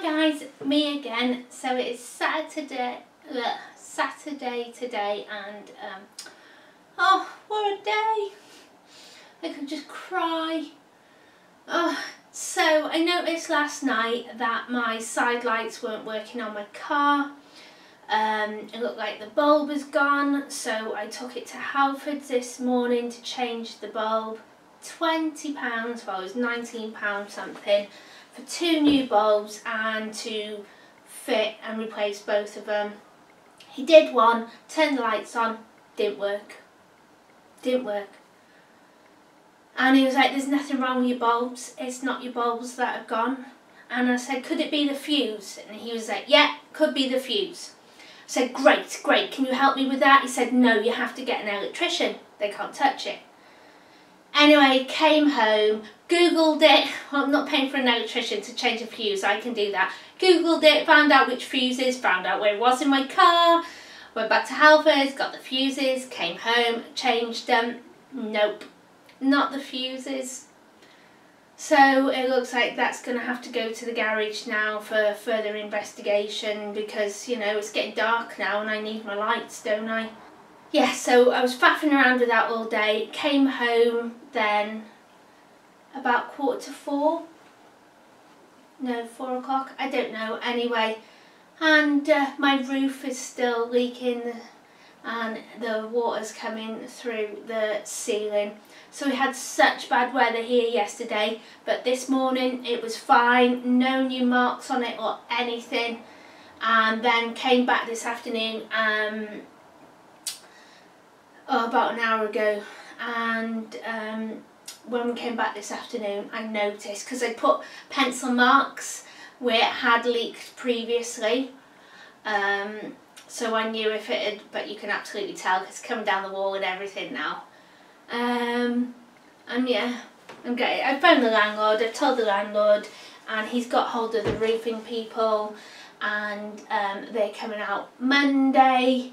guys, me again. So it's Saturday today, and oh, what a day! I could just cry. Oh, so I noticed last night that my side lights weren't working on my car. It looked like the bulb was gone, so I took it to Halfords this morning to change the bulb. £20, well it was £19 something, for 2 new bulbs and to fit and replace both of them. He did one, turned the lights on, didn't work. And he was like, there's nothing wrong with your bulbs, it's not your bulbs that have gone. And I said, could it be the fuse? And he was like, yeah, could be the fuse. I said, great, can you help me with that? He said, no, you have to get an electrician, they can't touch it. Anyway, came home, Googled it. Well, I'm not paying for an electrician to change a fuse, I can do that. Googled it, found out which fuses, found out where it was in my car, went back to Halfords, got the fuses, came home, changed them. Nope, not the fuses. So it looks like that's going to have to go to the garage now for further investigation, because, you know, it's getting dark now and I need my lights, don't I? Yeah, so I was faffing around with that all day, came home then about 4:45, no, 4 o'clock, I don't know, anyway, and my roof is still leaking and the water's coming through the ceiling. So we had such bad weather here yesterday, but this morning it was fine, no new marks on it or anything, and then came back this afternoon about an hour ago, and when we came back this afternoon I noticed, because I put pencil marks where it had leaked previously, so I knew if it had, but you can absolutely tell because it's coming down the wall and everything now. And yeah, I phoned the landlord, I've told the landlord, and he's got hold of the roofing people, and they're coming out Monday.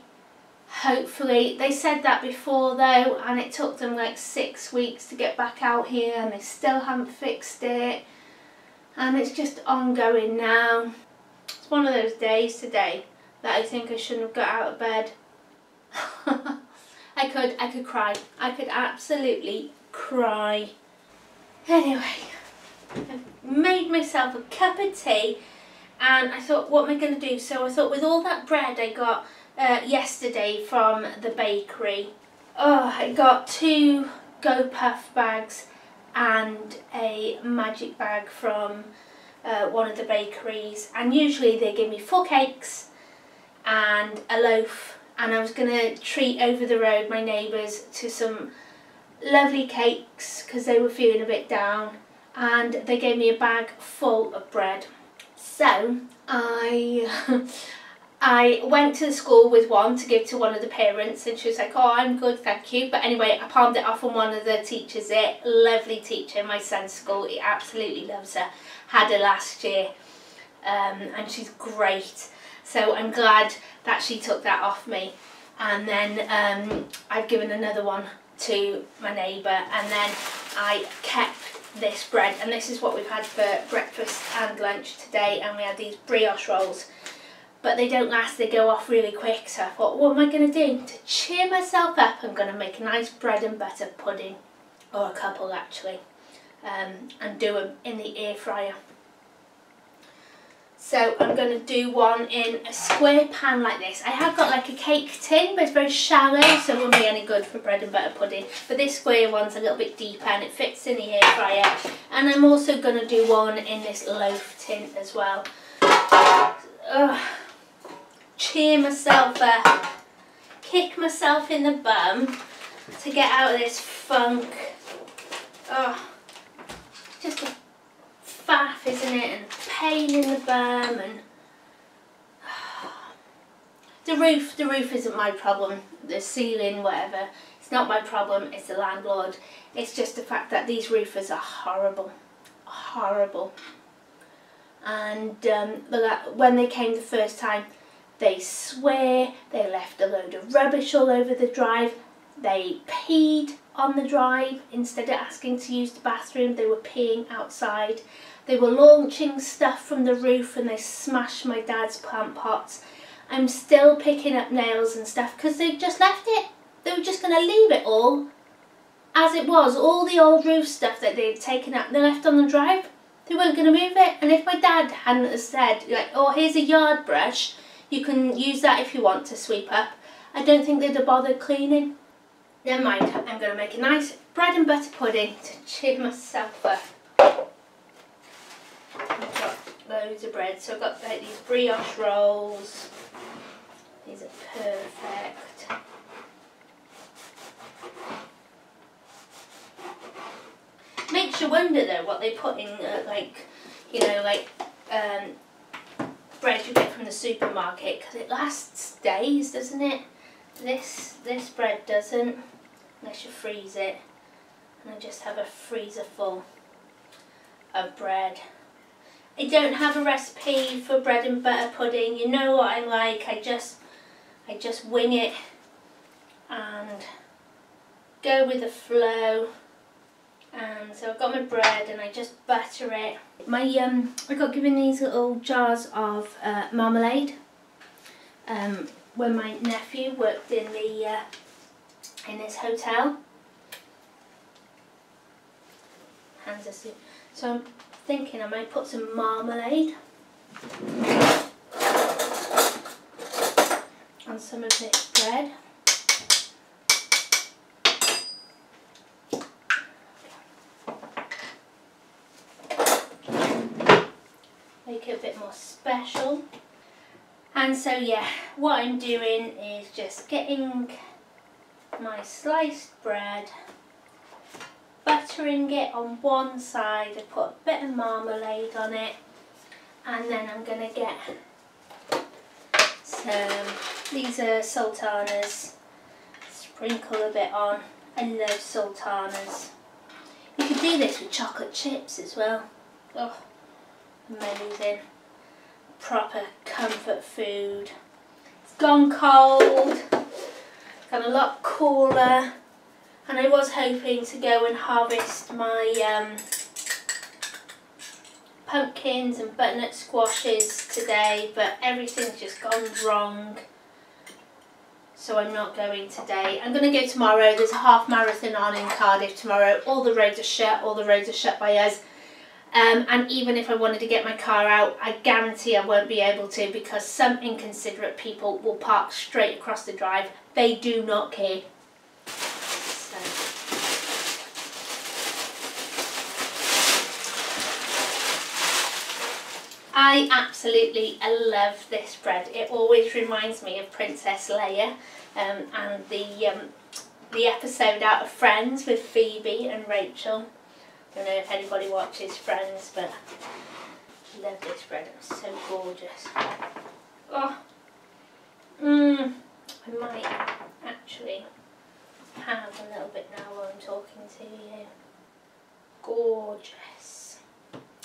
Hopefully. They said that before though, and it took them like 6 weeks to get back out here and they still haven't fixed it, and it's just ongoing now. It's one of those days today that I think I shouldn't have got out of bed. I could cry. I could absolutely cry. Anyway, I've made myself a cup of tea and I thought, what am I going to do? So I thought, with all that bread I got yesterday from the bakery. Oh, I got 2 Go Puff bags and a magic bag from one of the bakeries, and usually they give me 4 cakes and a loaf, and I was going to treat over the road my neighbours to some lovely cakes because they were feeling a bit down, and they gave me a bag full of bread. So I went to the school with one to give to one of the parents, and she was like, oh, I'm good, thank you. But anyway, I palmed it off on one of the teachers there. Lovely teacher in my son's school. He absolutely loves her. Had her last year, and she's great. So I'm glad that she took that off me. And then I've given another one to my neighbour, and then I kept this bread. And this is what we've had for breakfast and lunch today, and we had these brioche rolls. But they don't last, they go off really quick, so I thought, what am I going to do? To cheer myself up, I'm going to make a nice bread and butter pudding, or a couple actually, and do them in the air fryer. So I'm going to do one in a square pan like this. I have got like a cake tin, but it's very shallow, so it won't be any good for bread and butter pudding. But this square one's a little bit deeper and it fits in the air fryer. And I'm also going to do one in this loaf tin as well. Cheer myself up, kick myself in the bum to get out of this funk. Oh, just a faff, isn't it? And pain in the bum, and the roof isn't my problem. The ceiling, whatever, it's not my problem. It's the landlord. It's just the fact that these roofers are horrible. And when they came the first time, they swear, they left a load of rubbish all over the drive, they peed on the drive instead of asking to use the bathroom, they were peeing outside. They were launching stuff from the roof and they smashed my dad's plant pots. I'm still picking up nails and stuff because they just left it. They were just going to leave it all as it was. All the old roof stuff that they'd taken up, they left on the drive. They weren't going to move it. And if my dad hadn't said, like, oh, here's a yard brush, you can use that if you want to sweep up, I don't think they'd have bothered cleaning. Never mind, I'm going to make a nice bread and butter pudding to cheer myself up. I've got loads of bread, so I've got like these brioche rolls. These are perfect. Makes you wonder though what they put in, like, you know, like bread you get from the supermarket, because it lasts days, doesn't it? This bread doesn't, unless you freeze it. And I just have a freezer full of bread. I don't have a recipe for bread and butter pudding. You know what I'm like. I just wing it and go with the flow. And so I've got my bread and I just butter it. I got given these little jars of marmalade when my nephew worked in this hotel. Hands are soup. So I'm thinking I might put some marmalade on some of this bread. Make it a bit more special. And so yeah, what I'm doing is just getting my sliced bread, buttering it on one side. I put a bit of marmalade on it, and then I'm going to get some, these are sultanas, sprinkle a bit on. I love sultanas. You can do this with chocolate chips as well. Oh, amazing. Proper comfort food. It's gone cold, got a lot cooler, and I was hoping to go and harvest my pumpkins and butternut squashes today, but everything's just gone wrong, so I'm not going today. I'm going to go tomorrow. There's a half marathon on in Cardiff tomorrow. All the roads are shut. All the roads are shut by us. And even if I wanted to get my car out, I guarantee I won't be able to, because some inconsiderate people will park straight across the drive. They do not care. So. I absolutely love this bread. It always reminds me of Princess Leia and the episode out of Friends with Phoebe and Rachel. I don't know if anybody watches Friends, but I love this bread. It's so gorgeous. Oh, I might actually have a little bit now while I'm talking to you. Gorgeous.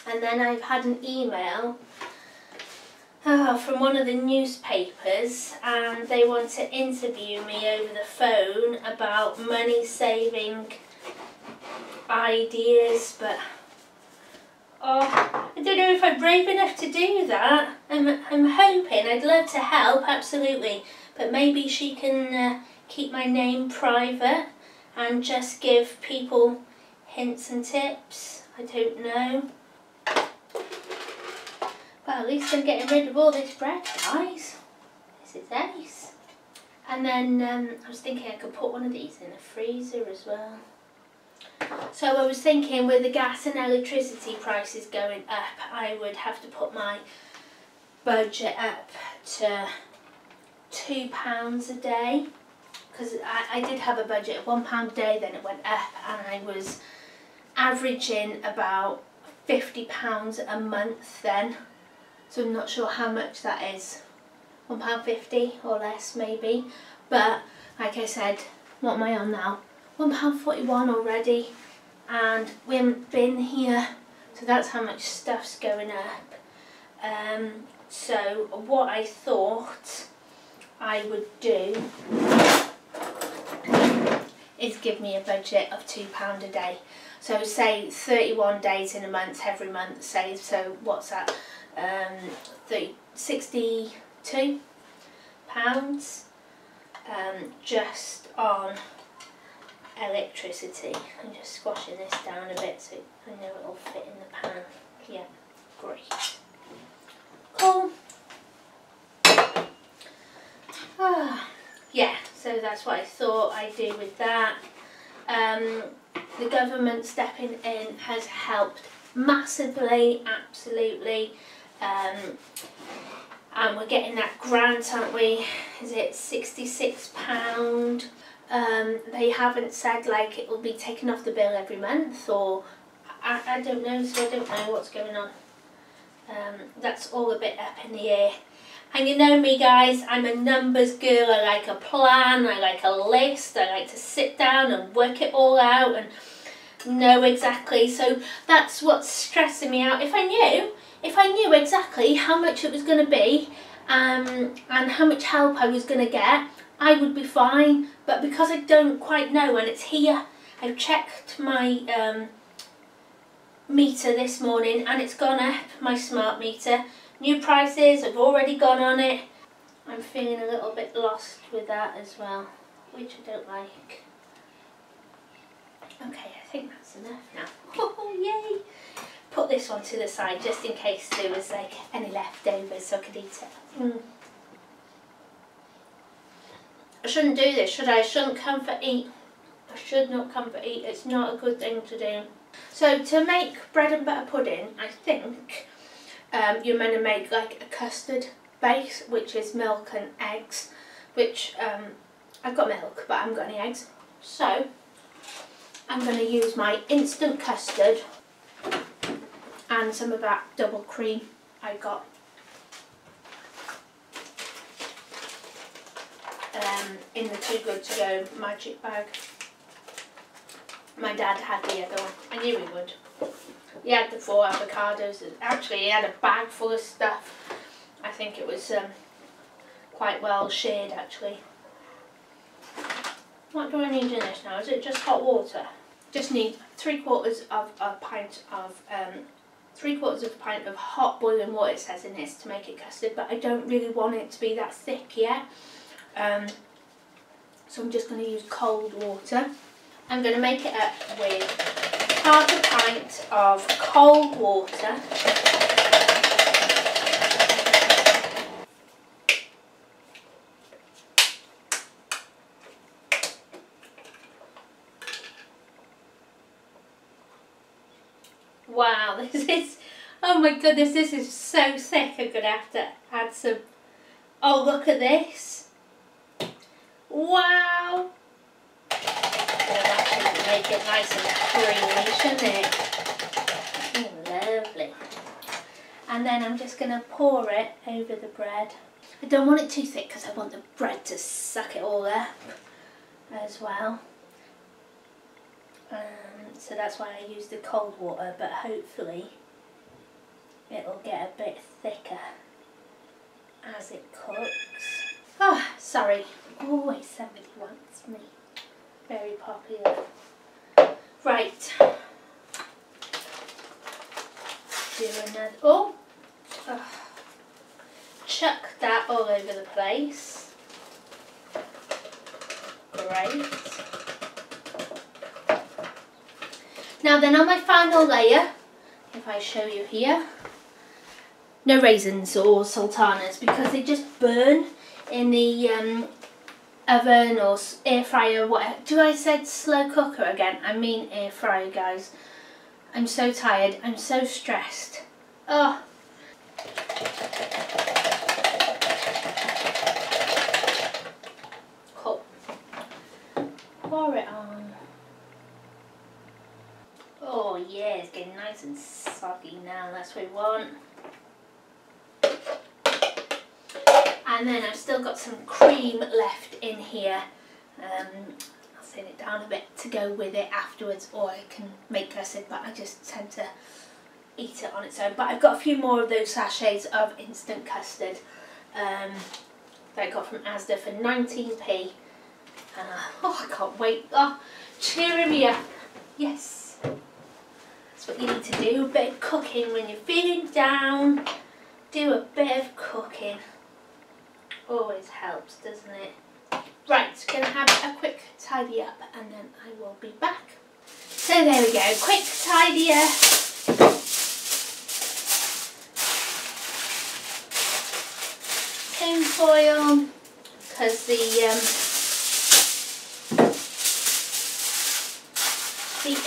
And then I've had an email from one of the newspapers, and they want to interview me over the phone about money saving ideas, but I don't know if I'm brave enough to do that. I'm hoping. I'd love to help, absolutely, but maybe she can keep my name private and just give people hints and tips. I don't know. Well, at least I'm getting rid of all this bread, guys. This is ace. And then I was thinking I could put one of these in the freezer as well. So I was thinking, with the gas and electricity prices going up, I would have to put my budget up to £2 a day, because I did have a budget of £1 a day, then it went up, and I was averaging about £50 a month then, so I'm not sure how much that is, £1.50 or less maybe, but like I said, what am I on now? £1.41 already, and we haven't been here, so that's how much stuff's going up. So what I thought I would do is give me a budget of £2 a day. So say 31 days in a month, every month, say, so what's that, £62 just on electricity. I'm just squashing this down a bit so I know it'll fit in the pan. Yeah, great. Cool. Yeah, so that's what I thought I'd do with that. The government stepping in has helped massively, absolutely. And we're getting that grant, aren't we? Is it £66? They haven't said like it will be taken off the bill every month, or I don't know, so I don't know what's going on. That's all a bit up in the air. And you know me guys, I'm a numbers girl. I like a plan, I like a list, I like to sit down and work it all out and know exactly. So that's what's stressing me out. If I knew exactly how much it was going to be and how much help I was going to get, I would be fine. But because I don't quite know and it's here, I've checked my meter this morning and it's gone up, my smart meter. New prices have already gone on it. I'm feeling a little bit lost with that as well, which I don't like. Okay, I think that's enough now. Oh, yay! Put this one to the side just in case there was like any leftovers so I could eat it. I shouldn't do this, should I? I shouldn't comfort eat. I should not comfort eat. It's not a good thing to do. So to make bread and butter pudding, I think you're meant to make like a custard base, which is milk and eggs, which I've got milk but I haven't got any eggs. So I'm going to use my instant custard and some of that double cream I got in the Too Good To Go magic bag. My dad had the other one. I knew he would. He had the 4 avocados. Actually, he had a bag full of stuff. I think it was quite well shared, actually. What do I need in this now? Is it just hot water? Just need 3/4 of a pint of 3/4 of a pint of hot boiling water, it says in this, to make it custard. But I don't really want it to be that thick yet. So I'm just going to use cold water. I'm going to make it up with 1/2 pint of cold water. Wow, this is, oh my goodness, this is so thick. I'm going to have to add some, oh look at this. Wow. That should make it nice and creamy, shouldn't it? Oh, lovely. And then I'm just going to pour it over the bread. I don't want it too thick because I want the bread to suck it all up as well. So that's why I use the cold water, but hopefully it'll get a bit thicker as it cooks. Oh, sorry. Always somebody wants me. Very popular. Right. Do another. Oh. Chuck that all over the place. Great. Now then, on my final layer, if I show you here, no raisins or sultanas because they just burn in the oven or air fryer. What do I said slow cooker again? I mean air fryer, guys. I'm so tired. I'm so stressed. Oh. Cool. Pour it on. Oh yeah, it's getting nice and soggy now. That's what we want. And then I've still got some cream left in here. I'll thin it down a bit to go with it afterwards, or I can make custard, but I just tend to eat it on its own. But I've got a few more of those sachets of instant custard that I got from Asda for 19p. Oh, I can't wait. Oh, cheering me up. Yes. That's what you need to do. A bit of cooking when you're feeling down. Do a bit of cooking. Always helps, doesn't it? Right, gonna have a quick tidy up and then I will be back. So there we go, quick tidy up. Tin foil, because the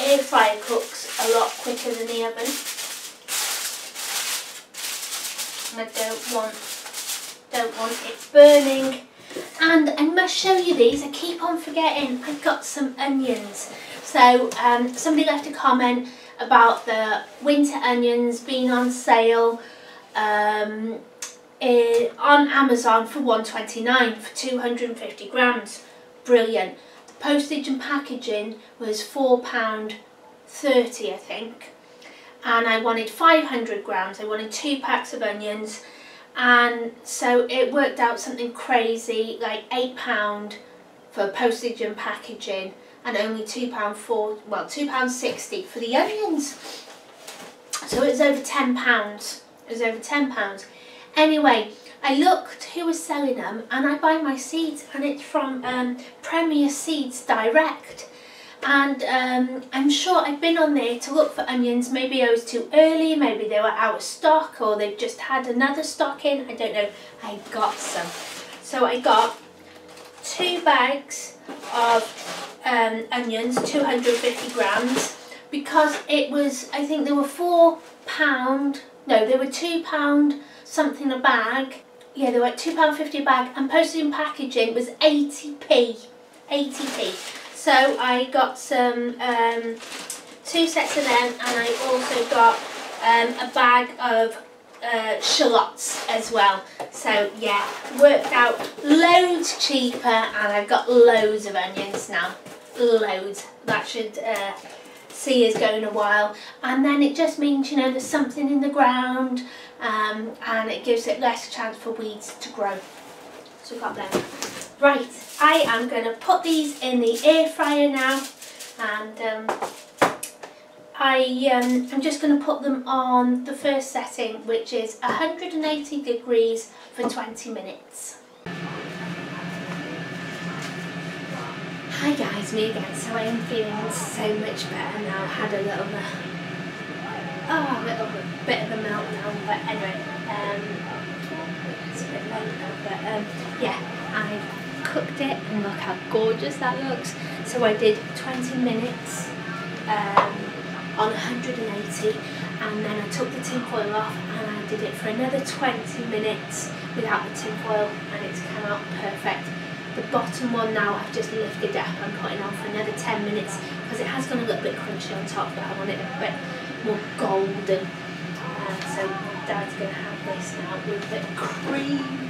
air fryer cooks a lot quicker than the oven. I don't want it burning. And I must show you these, I keep on forgetting, I've got some onions. So somebody left a comment about the winter onions being on sale on Amazon for $1.29 for 250 grams. Brilliant. The postage and packaging was £4.30 I think. And I wanted 500 grams, I wanted 2 packs of onions. And so it worked out something crazy, like £8 for postage and packaging, and only £2.60 for the onions. So it was over £10. It was over £10. Anyway, I looked who was selling them, and I buy my seeds, and it's from Premier Seeds Direct. And I'm sure I've been on there to look for onions. Maybe I was too early, maybe they were out of stock, or they've just had another stock in, I don't know. I got some. So I got 2 bags of onions, 250 grams, because it was, I think they were £4, no, they were £2 something a bag. Yeah, they were £2.50 a bag, and postage and packaging was 80p. 80p. So I got some 2 sets of them, and I also got a bag of shallots as well. So yeah, worked out loads cheaper, and I've got loads of onions now. Loads. That should see us going a while. And then it just means, you know, there's something in the ground, and it gives it less chance for weeds to grow. So we've got them. Right, I am going to put these in the air fryer now, and I'm just going to put them on the first setting, which is 180 degrees for 20 minutes. Hi guys, me again. So I am feeling so much better now. I had a little bit of a meltdown, but anyway, it's a bit late now, but yeah, I cooked it, and look how gorgeous that looks. So I did 20 minutes on 180, and then I took the tin foil off, and I did it for another 20 minutes without the tin foil, and it's come out perfect. The bottom one now I've just lifted up and putting on for another 10 minutes, because it has gone a little bit crunchy on top, but I want it a bit more golden. So Dad's going to have this now with the cream.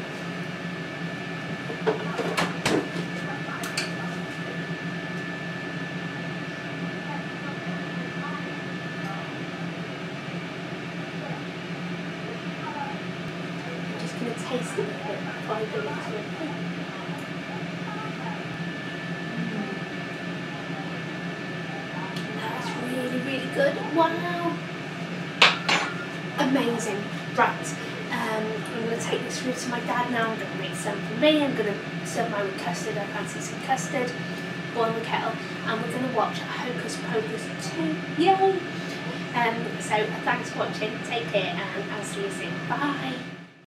Taste it a bit before I go into it. That's really, really good. Wow! Amazing. Right, I'm going to take this through to my dad now. I'm going to make some for me. I'm going to serve mine with custard. I fancy some custard. Boil the kettle, and we're going to watch Hocus Pocus 2. Yay! So thanks for watching. Take care, and I'll see you soon. Bye!